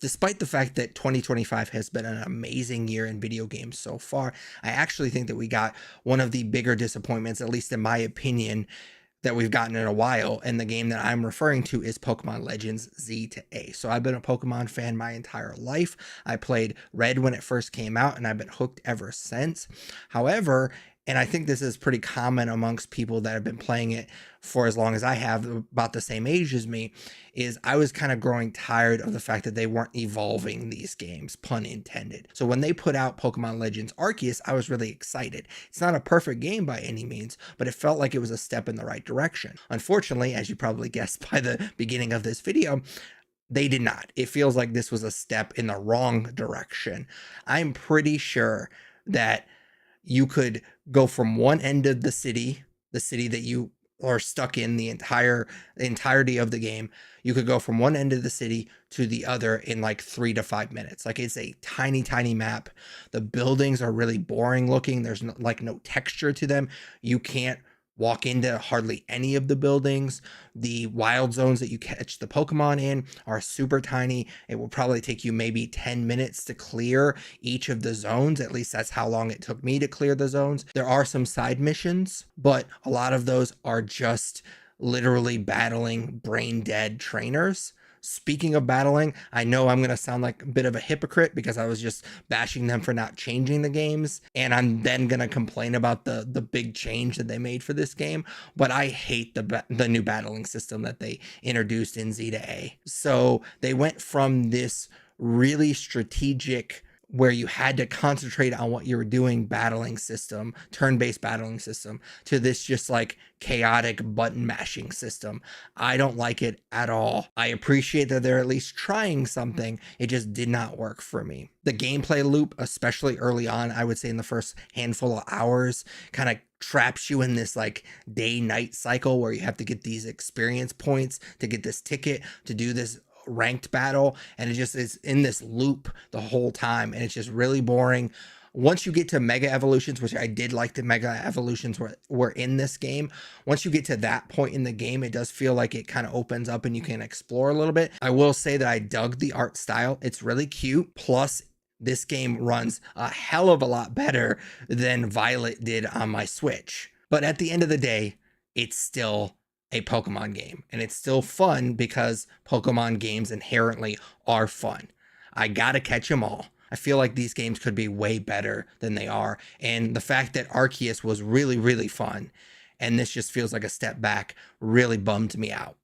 Despite the fact that 2025 has been an amazing year in video games so far, I actually think that we got one of the bigger disappointments, at least in my opinion, that we've gotten in a while. And the game that I'm referring to is Pokemon Legends Z to A. So I've been a Pokemon fan my entire life. I played Red when it first came out, and I've been hooked ever since. However, and I think this is pretty common amongst people that have been playing it for as long as I have, about the same age as me, is I was kind of growing tired of the fact that they weren't evolving these games, pun intended. So when they put out Pokemon Legends Arceus, I was really excited. It's not a perfect game by any means, but it felt like it was a step in the right direction. Unfortunately, as you probably guessed by the beginning of this video, they did not. It feels like this was a step in the wrong direction. I'm pretty sure that you could go from one end of the city that you are stuck in the entirety of the game. You could go from one end of the city to the other in like 3 to 5 minutes. Like, it's a tiny, tiny map. The buildings are really boring looking. There's no texture to them. You can't walk into hardly any of the buildings. The wild zones that you catch the Pokemon in are super tiny. It will probably take you maybe 10 minutes to clear each of the zones. At least that's how long it took me to clear the zones. There are some side missions, but a lot of those are just literally battling brain dead trainers. Speaking of battling, I know I'm going to sound like a bit of a hypocrite because I was just bashing them for not changing the games, and I'm then going to complain about the big change that they made for this game, but I hate the new battling system that they introduced in Z to A. So they went from this really strategic, where you had to concentrate on what you were doing, battling system, turn-based battling system, to this just like chaotic button mashing system. I don't like it at all. I appreciate that they're at least trying something. It just did not work for me. The gameplay loop, especially early on, I would say in the first handful of hours, kind of traps you in this like day-night cycle where you have to get these experience points to get this ticket to do this ranked battle, and it just is in this loop the whole time, and it's just really boring. Once you get to mega evolutions, which I did like, the mega evolutions were in this game, once you get to that point in the game, it does feel like it kind of opens up and you can explore a little bit. I will say that I dug the art style. It's really cute. Plus, this game runs a hell of a lot better than Violet did on my Switch. But at the end of the day, it's still a Pokemon game, and it's still fun because Pokemon games inherently are fun. I gotta catch them all. I feel like these games could be way better than they are, and the fact that Arceus was really, really fun and this just feels like a step back really bummed me out.